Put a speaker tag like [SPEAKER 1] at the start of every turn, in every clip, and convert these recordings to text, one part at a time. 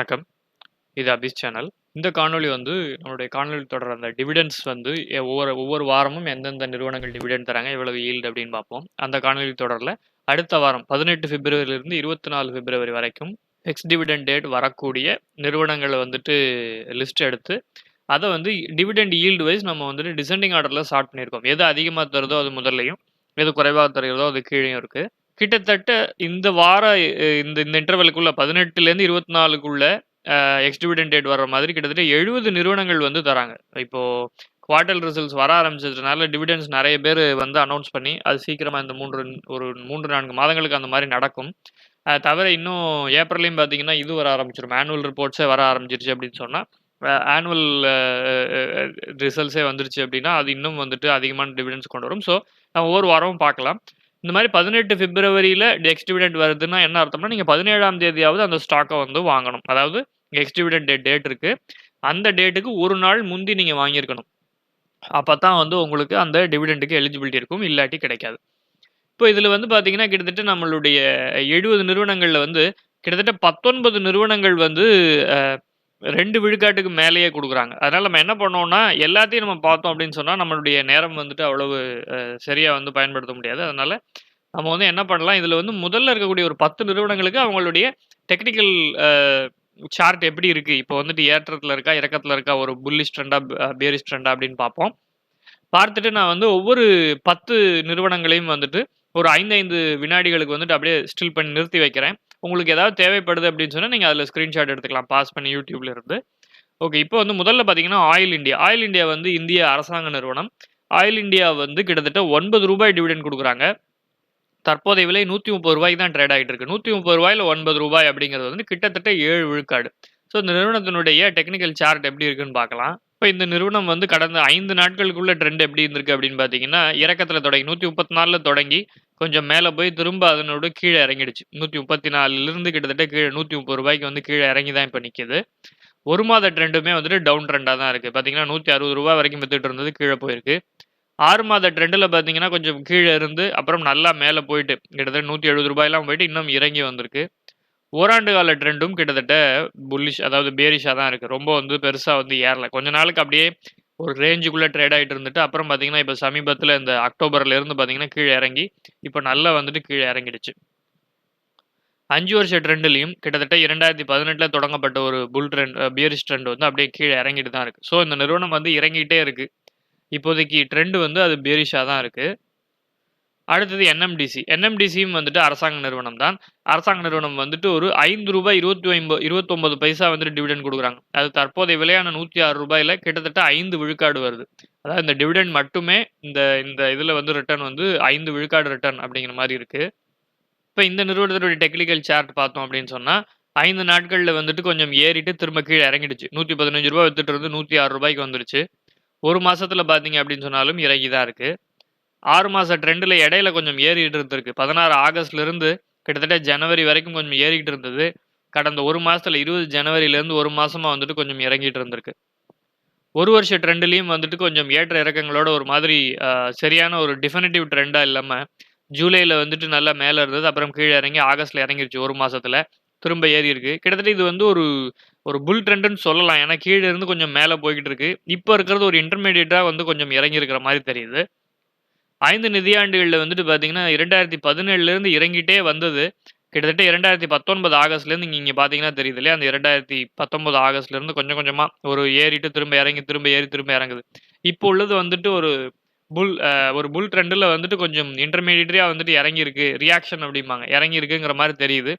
[SPEAKER 1] வணக்கம். இது அபிஸ் சேனல். இந்த காணொளி வந்து நம்மளுடைய காணொளி தொடர் அந்த டிவிடெண்ட்ஸ் வந்து ஒவ்வொரு ஒவ்வொரு வாரமும் எந்தெந்த நிறுவனங்கள் டிவிடெண்ட் தராங்க, எவ்வளவு ஈல்டு அப்படின்னு பார்ப்போம். அந்த காணொளி தொடர்ல அடுத்த வாரம் 18 பிப்ரவரியிலிருந்து 24 பிப்ரவரி வரைக்கும் எக்ஸ் டிவிடெண்ட் டேட் வரக்கூடிய நிறுவனங்கள வந்துட்டு லிஸ்ட் எடுத்து, அத வந்து டிவிடெண்ட் ஈல்டு வைஸ் நம்ம வந்துட்டு டிசெண்டிங் ஆர்டர்ல சார்ட் பண்ணியிருக்கோம். எது அதிகமா தருதோ அது முதல்லயும், எது குறைவா தருகிறதோ அது கீழயும் இருக்கு. கிட்டத்தட்ட இந்த வார இந்த இந்த இன்டர்வலுக்குள்ள 18லேருந்து 24க்குள்ள எக்ஸ் டிவிடெண்ட் டேட் வர்ற மாதிரி கிட்டத்தட்ட 70 நிறுவனங்கள் வந்து தராங்க. இப்போ குவார்ட்டர் ரிசல்ட்ஸ் வர ஆரம்பிச்சதுனால டிவிடெண்ட்ஸ் நெறைய பேரு வந்து அனௌன்ஸ் பண்ணி, அது சீக்கிரமா இந்த 3, 4 மாதங்களுக்கு அந்த மாரி நடக்கும். தவிர இன்னும் ஏப்ரல்லயும் பார்த்தீங்கன்னா, இது வர ஆரம்பிச்சுரும். ஆனுவல் ரிப்போர்ட்ஸே வர ஆரம்பிச்சுருச்சு அப்படின்னு சொன்னா, ஆனுவல் ரிசல்ட்ஸே வந்துருச்சு அப்படின்னா, அது இன்னும் வந்துட்டு அதிகமான டிவிடெண்ட்ஸ் கொண்டு வரும். ஸோ, நம்ம ஒவ்வொரு வாரமும் பார்க்கலாம். இந்த மாரி 18 பிப்ரவரியில எக்ஸ் டிவிடெண்ட் வருதுன்னா என்ன அர்த்தம்னா, நீங்க 17ஆம் தேதியாவது அந்த ஸ்டாக்க வந்து வாங்கணும். அதாவது எக்ஸ் டிவிடெண்ட் டேட் இருக்கு. அந்த டேட்டுக்கு 1 நாள் முந்தி நீங்க வாங்கியிருக்கணும். அப்பத்தான் வந்து உங்களுக்கு அந்த டிவிடெண்டுக்கு எலிஜிபிலிட்டி இருக்கும். இல்லாட்டி கிடைக்காது. இப்போ இதுல வந்து பார்த்தீங்கன்னா, கிட்டத்தட்ட நம்மளுடைய 70 நிறுவனங்கள்ல வந்து கிட்டத்தட்ட 19 நிறுவனங்கள் வந்து அ 2 விழுக்காட்டுக்கு மேலேயே குடுக்குறாங்க. அதனால நம்ம என்ன பண்ணோம்னா, எல்லாத்தையும் நம்ம பார்த்தோம் அப்படின்னு சொன்னா, நம்மளுடைய நேரம் வந்துட்டு அவ்வளவு சரியா வந்து பயன்படுத்த முடியாது. அதனால நம்ம வந்து என்ன பண்ணலாம், இதுல வந்து முதல்ல இருக்கக்கூடிய ஒரு 10 நிறுவனங்களுக்கு அவங்களுடைய டெக்னிக்கல் அ சார்ட் எப்படி இருக்கு? இப்போ வந்துட்டு ஏற்றத்துல இருக்கா? இறக்கத்துல இருக்கா? ஒரு புல்லிஷ் ட்ரெண்டா? பேரிஷ் ட்ரெண்டா? அப்படின்னு பார்ப்போம். பார்த்துட்டு நான் வந்து ஒவ்வொரு 10 நிறுவனங்களையும் வந்துட்டு ஒரு 5, 5 வினாடிகளுக்கு வந்துட்டு அப்படியே ஸ்டில் பண்ணி நிறுத்தி வைக்கிறேன். உங்களுக்கு ஏதாவது தேவைப்படுது அப்படின்னு சொன்னா, நீங்க அதுல ஸ்கிரீன்ஷாட் எடுத்துக்கலாம். பாஸ் பண்ணி YouTubeல இருந்து. ஓகே. இப்போ வந்து முதல்ல பார்த்தீங்கன்னா, ஆயில் இண்டியா. ஆயில் இண்டியா வந்து இந்திய அரசாங்க நிறுவனம். ஆயில் இண்டியா வந்து கிட்டத்தட்ட ரூ. 9 டிவிடெண்ட் குடுக்குறாங்க. தற்போதைய விலை ரூ. 130 தான் ட்ரேட் ஆயிட்டு இருக்கு. ரூ. 130ல ரூ. 9 அப்படிங்கிறது வந்து கிட்டத்தட்ட 7 விழுக்காடு. ஸோ இந்த நிறுவனத்தினுடைய டெக்னிக்கல் சார்ட் எப்படி இருக்குன்னு பார்க்கலாம். இப்ப இந்த நிறுவனம் வந்து கடந்த 5 நாட்களுக்குள்ள ட்ரெண்ட் எப்படி இருந்திருக்கு அப்படின்னு பார்த்தீங்கன்னா, இறக்கத்துல தொடங்கி 134ல தொடங்கி கொஞ்சம் மேல போய் திரும்ப அதனோட கீழ இறங்கிடுச்சு. 134லிருந்து கிட்டத்தட்ட கீழ ரூ. 130க்கு வந்து கீழ இறங்கி தான் இப்ப நிக்குது. 1 மாத ட்ரெண்டுமே வந்துட்டு டவுன் ட்ரெண்டா தான் இருக்கு. பார்த்தீங்கன்னா, ரூ. 160 வரைக்கும் வித்துட்டு இருந்தது கீழ போயிருக்கு. 6 மாத ட்ரெண்ட்ல பார்த்தீங்கன்னா, கொஞ்சம் கீழ இருந்து அப்புறம் நல்லா மேல போயிட்டு கிட்டத்தட்ட ரூ. 170லாம் போயிட்டு இன்னும் இறங்கி வந்திருக்கு. ஓராண்டு கால ட்ரெண்டும் கிட்டத்தட்ட புல்லிஷ் அதாவது பேரிஷா தான் இருக்கு. ரொம்ப வந்து பெருசா வந்து ஏறல. கொஞ்ச நாளுக்கு அப்படியே ஒரு ரேஞ்சுக்குள்ள ட்ரேட் ஆயிட்டு இருந்துட்டு, அப்புறம் பார்த்தீங்கன்னா, இப்ப சமீபத்தில இந்த அக்டோபர்ல இருந்து பார்த்தீங்கன்னா, கீழ இறங்கி, இப்ப நல்லா வந்துட்டு கீழ இறங்கிடுச்சு. 5 வருஷ ட்ரெண்ட்லயும் கிட்டத்தட்ட 2018ல தொடங்கப்பட்ட ஒரு புல் ட்ரெண்ட் பியரிஷ் ட்ரெண்ட் வந்து அப்படியே கீழ இறங்கிட்டு தான் இருக்கு. ஸோ இந்த நிறுவனம் வந்து இறங்கிட்டே இருக்கு. இப்போதைக்கு ட்ரெண்ட் வந்து அது பேரிஷா தான் இருக்கு. அடுத்தது என்எம்டிசி. என்எம்டிசியும் வந்துட்டு அரசாங்க நிறுவனம் தான். அரசாங்க நிறுவனம் வந்துட்டு ஒரு ரூ. 5.29 பைசா வந்துட்டு டிவிடெண்ட் குடுக்குறாங்க. அது தற்போதைய விலையான ரூ. 106ல கிட்டத்தட்ட 5 விழுக்காடு வருது. அதாவது இந்த டிவிடெண்ட் மட்டுமே இந்த இந்த இதுல வந்து ரிட்டர்ன் வந்து 5 விழுக்காடு ரிட்டர்ன் அப்படிங்கிற மாரி இருக்கு. இப்ப இந்த நிறுவனத்தினுடைய டெக்னிக்கல் சார்ட் பார்த்தோம் அப்படின்னு சொன்னா, 5 நாட்கள்ல வந்துட்டு கொஞ்சம் ஏறிட்டு திரும்ப கீழ இறங்கிடுச்சு. ரூ. 115 வித்துட்டு இருந்து ரூ. 106க்கு வந்துருச்சு. 1 மாசத்துல பார்த்தீங்க அப்படின்னு சொன்னாலும் இறங்கி தான் இருக்கு. 6 மாச ட்ரெண்ட்ல இடையில கொஞ்சம் ஏறிட்டு இருந்திருக்கு. 16 ஆகஸ்ட்லருந்து கிட்டத்தட்ட ஜனவரி வரைக்கும் கொஞ்சம் ஏறிக்கிட்டு இருந்தது. கடந்த 1 மாசத்துல 20 ஜனவரியிலருந்து 1 மாசமா வந்துட்டு கொஞ்சம் இறங்கிட்டு இருந்திருக்கு. 1 வருஷ ட்ரெண்ட்லயும் வந்துட்டு கொஞ்சம் ஏற்ற இறக்கங்களோட ஒரு மாதிரி சரியான ஒரு டிஃபினிட்டிவ் ட்ரெண்டா இல்லாம, ஜூலைல வந்துட்டு நல்லா மேல இருந்தது. அப்புறம் கீழ இறங்கி ஆகஸ்ட்ல இறங்கிருச்சு 1 மாசத்துல. திரும்ப ஏறியிருக்கு. கிட்டத்தட்ட இது வந்து ஒரு ஒரு புல் ட்ரெண்டுன்னு சொல்லலாம். ஏன்னா கீழ இருந்து கொஞ்சம் மேல போய்க்கிட்டு இருக்கு. இப்ப இருக்கிறது ஒரு இன்டர்மீடியேட்டா வந்து கொஞ்சம் இறங்கி இருக்கிற மாரி தெரியுது. 5 நிதியாண்டுகள்ல வந்துட்டு பார்த்தீங்கன்னா, 2017லேருந்து இறங்கிட்டே வந்தது. கிட்டத்தட்ட 2019 ஆகஸ்ட்லேருந்து இங்க பார்த்தீங்கன்னா தெரியுது இல்லையா? அந்த 2019 ஆகஸ்ட்லேருந்து கொஞ்சம் கொஞ்சமா ஒரு ஏறிட்டு திரும்ப இறங்கி, திரும்ப ஏறி, திரும்ப இறங்குது. இப்போ உள்ளது வந்துட்டு புல் ஒரு புல் ட்ரெண்ட்ல வந்துட்டு கொஞ்சம் இன்டர்மீடியேட்டரியா வந்துட்டு இறங்கியிருக்கு. ரியாக்ஷன் அப்படிம்பாங்க. இறங்கியிருக்குங்கிற மாரி தெரியுது.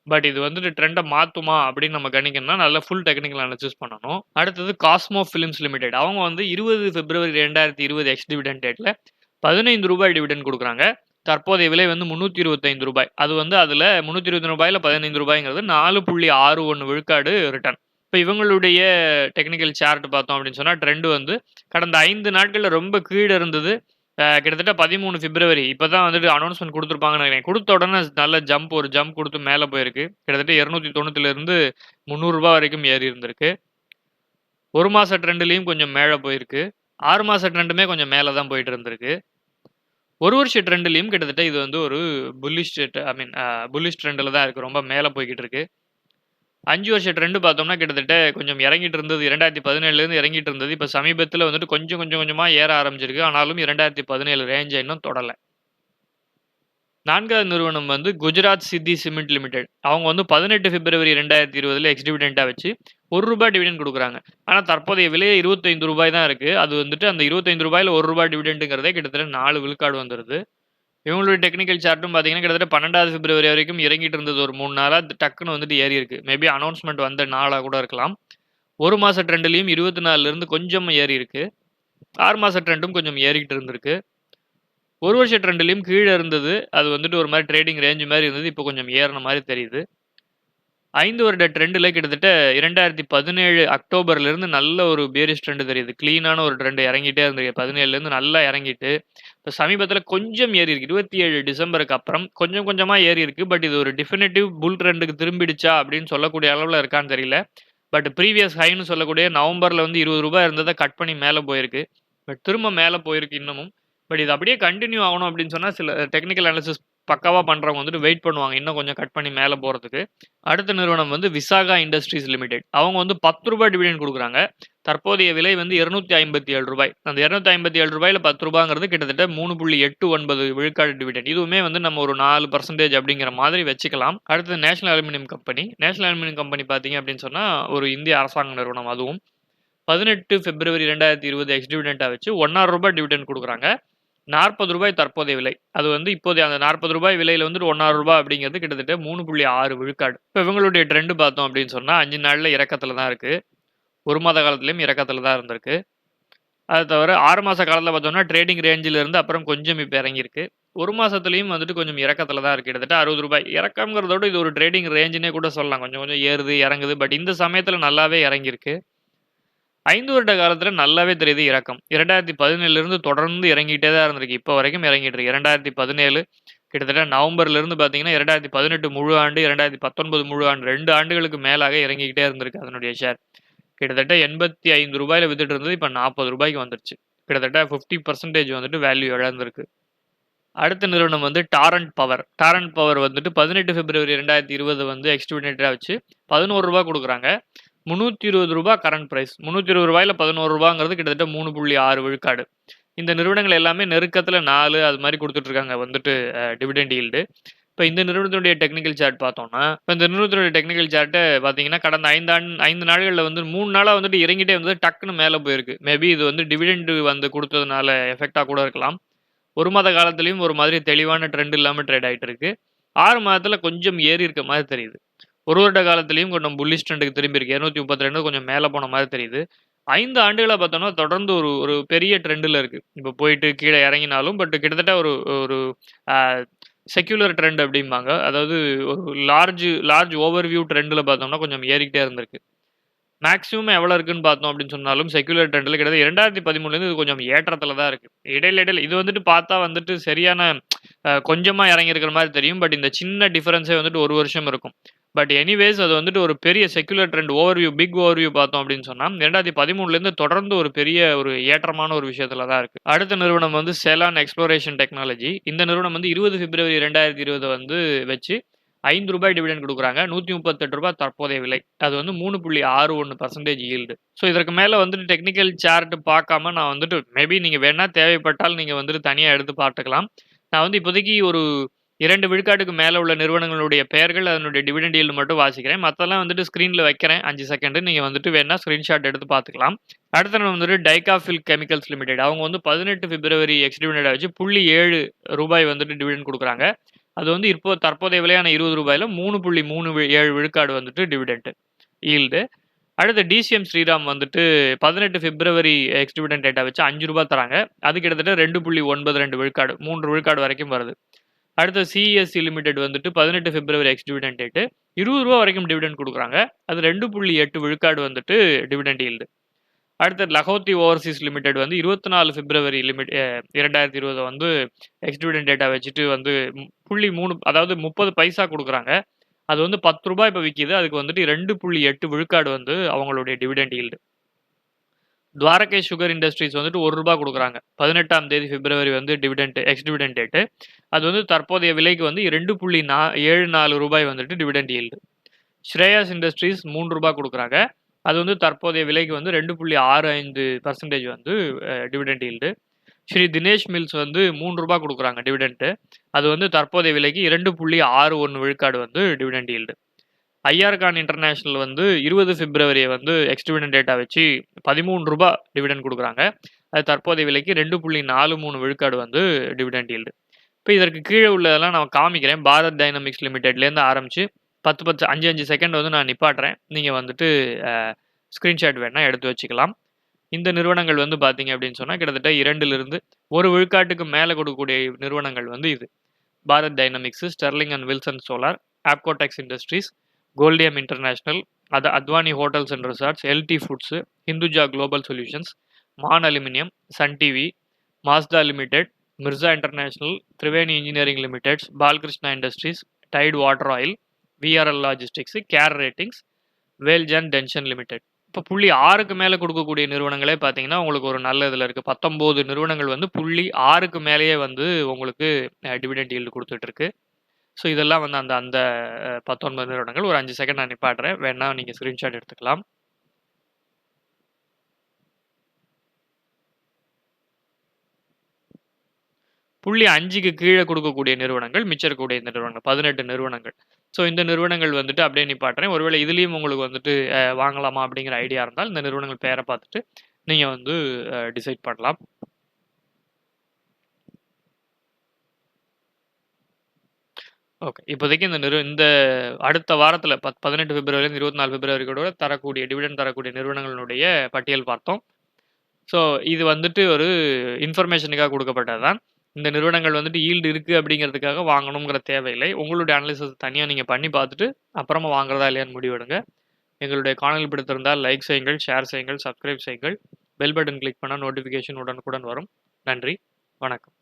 [SPEAKER 1] பட் இது வந்துட்டு ட்ரெண்ட மாத்துமா அப்படின்னு நம்ம கணிக்கணும்னா, நல்லா ஃபுல் டெக்னிக்கல் அனாலிசிஸ் பண்ணணும். அடுத்தது காஸ்மோ பிலிம்ஸ் லிமிடெட். அவங்க வந்து 20 பிப்ரவரி 2020 எக்ஸ் டிவிடெண்ட் டேட்ல ரூ. 15 டிவிடெண்ட் குடுக்குறாங்க. தற்போதைய விலை வந்து ரூ. 325. அது வந்து அதுல ரூ. 325ல ரூ. 15ங்கிறது 4.61 விழுக்காடு ரிட்டர்ன். இப்ப இவங்களுடைய டெக்னிக்கல் சார்ட் பார்த்தோம் அப்படின்னு சொன்னா, ட்ரெண்ட் வந்து கடந்த 5 நாட்கள்ல ரொம்ப கீழ இருந்தது. கிட்டத்தட்ட 13 பிப்ரவரி இப்பதான் வந்துட்டு அனௌன்ஸ்மென்ட் குடுத்துருப்பாங்கன்னு நெனைக்கிறேன். குடுத்த உடனே நல்ல ஒரு ஜம்ப் குடுத்து மேல போயிருக்கு. கிட்டத்தட்ட 290ல இருந்து ரூ. 300 வரைக்கும் ஏறி இருந்திருக்கு. 1 மாச ட்ரெண்ட்லயும் கொஞ்சம் மேல போயிருக்கு. 6 மாச ட்ரெண்டுமே கொஞ்சம் மேல தான் போயிட்டு இருந்திருக்கு. 1 வருஷ ட்ரெண்ட்லயும் கிட்டத்தட்ட இது வந்து ஒரு புல்லிஷ் புல்லிஷ் ட்ரெண்ட்ல தான் இருக்கு. ரொம்ப மேல போய்க்கிட்டு இருக்கு. 5 வருஷ ட்ரெண்ட் பார்த்தோம்னா கிட்டத்தட்ட கொஞ்சம் இறங்கிட்டு இருந்தது. 2017லேருந்து இறங்கிட்டு இருந்தது. இப்ப சமீபத்தில வந்துட்டு கொஞ்சம் கொஞ்சமா ஏற ஆரம்பிச்சிருக்கு. ஆனாலும் 2017 ரேஞ்ச இன்னும் தொடல. 4வது நிறுவனம் வந்து குஜராத் சித்தி சிமெண்ட் லிமிடெட். அவங்க வந்து 18 பிப்ரவரி 2020ல எக்ஸ் டிவிடெண்டா வச்சு ரூ. 1 டிவிடெண்ட் குடுக்குறாங்க. ஆனா தற்போதைய விலை ரூ. 25 தான் இருக்கு. அது வந்துட்டு அந்த ரூ. 25ல ரூ. 1 டிவிடெண்ட்ங்கிறதே கிட்டத்தட்ட 4 விழுக்காடு வந்துருது. இவங்களுடைய டெக்னிக்கல் சார்ட்டும் பார்த்தீங்கன்னா, கிட்டத்தட்ட 12வது பிப்ரவரி வரைக்கும் இறங்கிட்டு இருந்தது ஒரு 3 நாளா. டக்குன்னு வந்துட்டு ஏறி இருக்கு. மேபி அனௌன்ஸ்மென்ட் வந்த நாளா கூட இருக்கலாம். 1 மாச ட்ரெண்ட்லயும் 24லிருந்து கொஞ்சம் ஏறி இருக்கு. 6 மாச ட்ரெண்டும் கொஞ்சம் ஏறிக்கிட்டு இருந்திருக்கு. 1 வருஷ ட்ரெண்ட்லயும் கீழ இருந்தது. அது வந்துட்டு ஒரு மாரி ட்ரேடிங் ரேஞ்ச் மாரி இருந்தது. இப்போ கொஞ்சம் ஏறுன மாரி தெரியுது. 5 வருட ட்ரெண்ட்ல கிட்டத்தட்ட 2017 அக்டோபர்லேருந்து நல்ல ஒரு பேரிஷ் ட்ரெண்ட் தெரியுது. கிளீனான ஒரு ட்ரெண்ட் இறங்கிட்டே இருந்திருக்கு. 17லேருந்து நல்லா இறங்கிட்டு, இப்ப சமீபத்தில கொஞ்சம் ஏறி இருக்கு. 27 டிசம்பருக்கு அப்புறம் கொஞ்சம் கொஞ்சமா ஏறி இருக்கு. பட் இது ஒரு டெஃபினிட்டிவ் புல் ட்ரெண்டுக்கு திரும்பிடுச்சா அப்படின்னு சொல்லக்கூடிய அளவுல இருக்கான்னு தெரியல. பட் ப்ரீவியஸ் ஹைன்னு சொல்லக்கூடிய நவம்பர்ல வந்து ரூ. 20 இருந்தத கட் பண்ணி மேல போயிருக்கு. பட் திரும்ப மேல போயிருக்கு இன்னமும். பட் இது அப்படியே கன்டின்யூ ஆகணும் அப்படின்னு சொன்னா சில டெக்னிக்கல் அனாலிசிஸ் பக்காவா பண்றவங்க வந்துட்டு வெயிட் பண்ணுவாங்க. இன்னும் கொஞ்சம் கட் பண்ணி மேல போறதுக்கு. அடுத்த நிறுவனம் வந்து விசாகா இண்டஸ்ட்ரீஸ் லிமிடெட். அவங்க வந்து ரூ. 10 டிவிடெண்ட் குடுக்குறாங்க. தற்போதைய விலை வந்து ரூ. 257. அந்த ரூ. 257ல ரூ. 10ங்கிறது கிட்டத்தட்ட 3.89 விழுக்காடு டிவிடெண்ட். இதுவுமே வந்து நம்ம ஒரு 4% அப்படிங்கிற மாதிரி வச்சுக்கலாம். அடுத்தது national aluminium company. National aluminium company பார்த்தீங்க அப்படின்னு சொன்னா, ஒரு இந்திய அரசாங்க நிறுவனம் அதுவும். 18 பிப்ரவரி 2020 எக்ஸ் டிவிடெண்டா வச்சு ரூ. 1.5 டிவிடெண்ட் குடுக்குறாங்க. ரூ. 40 தற்போதைய விலை. அது வந்து இப்போதைய அந்த ரூ. 40 விலையில வந்து ரூ. 1.5 அப்படிங்கிறது கிட்டத்தட்ட 3.6 விழுக்காடு. இப்ப இவங்களுடைய ட்ரெண்ட் பார்த்தோம் அப்படின்னு சொன்னா 5 நாள்ல இறக்கத்துல தான் இருக்கு. 1 மாத காலத்திலயும் இறக்கத்துல தான் இருந்திருக்கு. அது தவிர 6 மாச காலத்துல பார்த்தோம்னா ட்ரேடிங் ரேஞ்சில இருந்து அப்புறம் கொஞ்சம் இப்ப இறங்கியிருக்கு. 1 மாசத்துலயும் வந்துட்டு கொஞ்சம் இறக்கத்துல தான் இருக்கு. கிட்டத்தட்ட ரூ. 60. இறக்கம்ங்கிறத விட இது ஒரு ட்ரேடிங் ரேஞ்சுன்னே கூட சொல்லலாம். கொஞ்சம் கொஞ்சம் ஏறுது, இறங்குது. பட் இந்த சமயத்துல நல்லாவே இறங்கியிருக்கு. 5 வருட காலத்துல நல்லாவே தெரியுது இறக்கம். 2017லிருந்து தொடர்ந்து இறங்கிட்டே தான் இருந்திருக்கு. இப்ப வரைக்கும் இறங்கிட்டு இருக்கு. 2017 கிட்டத்தட்ட நவம்பர்லேருந்து பார்த்தீங்கன்னா, 2018 முழு ஆண்டு, 2019 முழு ஆண்டு 2 ஆண்டுகளுக்கு மேலாக இறங்கிக்கிட்டே இருந்திருக்கு அதனுடைய ஷேர். கிட்டத்தட்ட ரூ. 85ல வித்துட்டு இருந்தது. இப்ப ரூ. 40க்கு வந்துருச்சு. கிட்டத்தட்ட 50% வந்துட்டு வேல்யூ இழந்திருக்கு. அடுத்த நிறுவனம் வந்து டாரன்ட் பவர். டாரன்ட் பவர் வந்துட்டு 18 பிப்ரவரி 2020 வந்து எக்ஸ் டிவிடெண்டா வச்சு ரூ. 11 குடுக்குறாங்க. ரூ. 320 கரண்ட் பிரைஸ். ரூ. 320ல ரூ. 11ங்கிறது கிட்டத்தட்ட 3.6 விழுக்காடு. இந்த நிறுவனங்கள் எல்லாமே நெருக்கத்துல 4 அது மாரி குடுத்துட்டு இருக்காங்க வந்துட்டு டிவிடெண்ட் ஈல்டு. இப்ப இந்த நிறுவனத்தினுடைய டெக்னிக்கல் சார்ட் பார்த்தோம்னா, இப்ப இந்த நிறுவனத்தினுடைய டெக்னிக்கல் சார்ட்ட பார்த்தீங்கன்னா, கடந்த 5 நாட்கள்ல வந்து 3 நாளா வந்துட்டு இறங்கிட்டே இருந்தது. டக்குன்னு மேல போயிருக்கு. மேபி இது வந்து டிவிடெண்ட் வந்து குடுத்ததுனால எஃபெக்ட்டா கூட இருக்கலாம். 1 மாத காலத்திலயும் ஒரு மாதிரி தெளிவான ட்ரெண்ட் இல்லாம ட்ரேட் ஆயிட்டு இருக்கு. 6 மாதத்துல கொஞ்சம் ஏறி இருக்க மாரி தெரியுது. 1 வருட காலத்திலயும் கொஞ்சம் புல்லிஷ் ட்ரெண்டுக்கு திரும்பியிருக்கு. 232 கொஞ்சம் மேல போன மாரி தெரியுது. 5 ஆண்டுகளா பார்த்தோம்னா, தொடர்ந்து ஒரு ஒரு பெரிய ட்ரெண்ட்ல இருக்கு. இப்ப போயிட்டு கீழ இறங்கினாலும், பட் கிட்டத்தட்ட ஒரு ஒரு அ செக்யூலர் ட்ரெண்ட் அப்டிம்பாங்க. அதாவது ஒரு லார்ஜ் ஓவர்வியூ ட்ரெண்ட்ல பார்த்தோம்னா, கொஞ்சம் ஏறிக்கிட்டே இருந்திருக்கு. மேக்ஸிமம் எவ்வளோ இருக்குன்னு பார்த்தோம் அப்படின்னு சொன்னாலும், செக்யூலர் ட்ரெண்ட்ல கிட்டத்தட்ட 2013லேருந்து இது கொஞ்சம் ஏற்றத்தில தான் இருக்கு. இடையில இது வந்துட்டு பார்த்தா வந்துட்டு சரியான கொஞ்சமா இறங்கியிருக்கிற மாரி தெரியும். பட் இந்த சின்ன டிஃபரன்ஸே வந்துட்டு 1 வருஷம் இருக்கும். பட் எனிவேஸ் அது வந்துட்டு ஒரு பெரிய செக்யூலர் ட்ரெண்ட் பிக் ஓவர்வியூ பார்த்தோம் அப்படின்னு சொன்னா, 2013லேருந்து தொடர்ந்து ஒரு பெரிய ஒரு ஏற்றமான ஒரு விஷயத்தில தான் இருக்கு. அடுத்த நிறுவனம் வந்து செலான் எக்ஸ்ப்ளோரேஷன் டெக்னாலஜி. இந்த நிறுவனம் வந்து 20 பிப்ரவரி 2020 வந்து வச்சு ரூ. 5 டிவிடெண்ட் குடுக்குறாங்க. ரூ. 138 தற்போதைய விலை. அது வந்து 3.61% ஈல்டு. ஸோ இதற்கு மேல வந்துட்டு டெக்னிக்கல் சார்ட் பார்க்காம நான் வந்துட்டு மேபி நீங்க வேணா தேவைப்பட்டால் நீங்க வந்துட்டு தனியா எடுத்து பார்த்துக்கலாம். நான் வந்து இப்போதைக்கு ஒரு 2 விழுக்காட்டுக்கு மேல உள்ள நிறுவனங்களுடைய பெயர்கள், அதனுடைய டிவிடெண்ட் ஈல்டு மட்டும் வாசிக்கிறேன். மத்தெல்லாம் வந்துட்டு ஸ்க்ரீன்ல வைக்கிறேன் 5 செகண்ட். நீங்க வந்துட்டு வேணா ஸ்கிரீன்ஷாட் எடுத்து பார்த்துக்கலாம். அடுத்த நிறுவனம் வந்துட்டு டைகாஃபில் கெமிக்கல்ஸ் லிமிடெட். அவங்க வந்து 18 பிப்ரவரி எக்ஸ் டிவிடெண்டா வச்சு ரூ. 0.7 வந்துட்டு டிவிடெண்ட் குடுக்குறாங்க. அது வந்து இப்போ தற்போதைய விலையான ரூ. 20ல 3.37 விழுக்காடு வந்துட்டு டிவிடெண்ட் ஈல்டு. அடுத்து டிசிஎம் ஸ்ரீராம் வந்துட்டு 18 பிப்ரவரி எக்ஸ் டிவிடெண்ட் டேட்டா வச்சு ரூ. 5 தராங்க. அது கிட்டத்தட்ட 2.92 விழுக்காடு 3 விழுக்காடு வரைக்கும் வருது. அடுத்து சிஎஸ்சி லிமிடெட் வந்துட்டு 18 பிப்ரவரி எக்ஸ் டிவிடெண்ட் டேட்டு ரூ. 20 வரைக்கும் டிவிடெண்ட் குடுக்குறாங்க. அது 2.8 விழுக்காடு வந்துட்டு டிவிடெண்ட் ஈல்டு. அடுத்து லகோத்தி ஓவர்சீஸ் லிமிடெட் வந்து 24 பிப்ரவரி 2020 வந்து எக்ஸ் டிவிடெண்ட் டேட்டா வச்சுட்டு வந்து 3 அதாவது 30 பைசா குடுக்குறாங்க. அது வந்து ரூ. 10 இப்ப விக்கிது. அதுக்கு வந்துட்டு 2.8 விழுக்காடு வந்து அவங்களுடைய dividend yield. Dwarakai sugar industries வந்துட்டு ரூ. 1 குடுக்குறாங்க. 18ஆம் தேதி பிப்ரவரி வந்து எக்ஸ் டிவிடெண்ட் டேட்டு. அது வந்து தற்போதைய விலைக்கு வந்து ரூ. 2.74 வந்துட்டு டிவிடெண்ட் ஈல்டு. ஸ்ரேயாஸ் இண்டஸ்ட்ரீஸ் ரூ. 3 குடுக்குறாங்க. அது வந்து தற்போதைய விலைக்கு வந்து 2.65% வந்து dividend yield. Shri Dinesh mills வந்து ரூ. 3 குடுக்குறாங்க டிவிடெண்ட். அது வந்து தற்போதைய விலைக்கு 2.61 விழுக்காடு வந்து டிவிடெண்ட் ஈல்டு. ஐஆர்கான் இன்டர்நேஷனல் வந்து 20 பிப்ரவரிய வந்து எக்ஸ் டிவிடெண்ட் டேட்டா வச்சு ரூ. 13 டிவிடெண்ட் குடுக்குறாங்க. அது தற்போதைய விலைக்கு 2.43 விழுக்காடு வந்து டிவிடெண்ட் ஈல்டு. இப்போ இதற்கு கீழே உள்ளதெல்லாம் நான் காமிக்கிறேன். பாரத் டைனமிக்ஸ் லிமிடெட்லேருந்து ஆரம்பிச்சு 5 செகண்ட் வந்து நான் நிப்பாட்டுறேன். நீங்க வந்துட்டு ஸ்க்ரீன்ஷாட் வேணா எடுத்து வச்சுக்கலாம். இந்த நிறுவனங்கள் வந்து பார்த்தீங்க அப்படின்னு சொன்னா, கிட்டத்தட்ட 2லிருந்து 1 விழுக்காட்டுக்கு மேல கொடுக்கக்கூடிய நிறுவனங்கள் வந்து இது. Bharat Dynamics, Sterling and Wilson Solar, Apcotex Industries, Goldiam International, Advani Hotels and Resorts, LT Foods, Hinduja Global Solutions, Maan Aluminium, Sun TV, Mazda Limited, Mirza International, Triveni Engineering Limiteds, Balkrishna Industries, Tide Water Oil, VRL Logistics, CARE Ratings, Veljan Denison Limited. இப்போ 6க்கு மேலே கொடுக்கக்கூடிய நிறுவனங்களே பார்த்தீங்கன்னா உங்களுக்கு ஒரு நல்ல இதில் இருக்குது. 19 நிறுவனங்கள் வந்து 6க்கு மேலேயே வந்து உங்களுக்கு டிவிடெண்ட் ஈல்டு கொடுத்துட்ருக்கு. ஸோ இதெல்லாம் வந்து அந்த அந்த 19 நிறுவனங்கள். ஒரு 5 செகண்ட் நான் நிப்பாட்டுறேன். வேணா நீங்கள் ஸ்க்ரீன்ஷாட் எடுத்துக்கலாம். புள்ளி 5க்கு கீழே கொடுக்கக்கூடிய நிறுவனங்கள் மிச்சம் இருக்கக்கூடிய இந்த நிறுவனங்கள் 18 நிறுவனங்கள். ஸோ இந்த நிறுவனங்கள் வந்துட்டு அப்படியே நிப்பாட்டுறேன். ஒருவேளை இதுலேயும் உங்களுக்கு வந்துட்டு வாங்கலாமா அப்படிங்கிற ஐடியா இருந்தால் இந்த நிறுவனங்கள் பேரை பார்த்துட்டு நீங்கள் வந்து டிசைட் பண்ணலாம். ஓகே. இப்போதைக்கு இந்த அடுத்த வாரத்தில் 18 பிப்ரவரிலேருந்து 24 பிப்ரவரி கூட தரக்கூடிய டிவிடெண்ட் தரக்கூடிய நிறுவனங்களுடைய பட்டியல் பார்த்தோம். ஸோ இது வந்துட்டு ஒரு இன்ஃபர்மேஷனுக்காக கொடுக்கப்பட்டது தான். இந்த நிறுவனங்கள் வந்துட்டு ஈல்டு இருக்குது அப்படிங்கிறதுக்காக வாங்கணுங்கிற தேவையில்லை. உங்களுடைய அனாலிசிஸ் தனியாக நீங்கள் பண்ணி பார்த்துட்டு அப்புறமா வாங்குறதா இல்லையான்னு முடிவெடுங்க. எங்களுடைய காணொலி பிடித்திருந்தால் லைக் செய்யுங்கள், ஷேர் செய்யுங்கள், சப்ஸ்கிரைப் செய்யுங்கள். பெல் பட்டன் கிளிக் பண்ணால் நோட்டிஃபிகேஷன் உடனுக்குடன் வரும். நன்றி, வணக்கம்.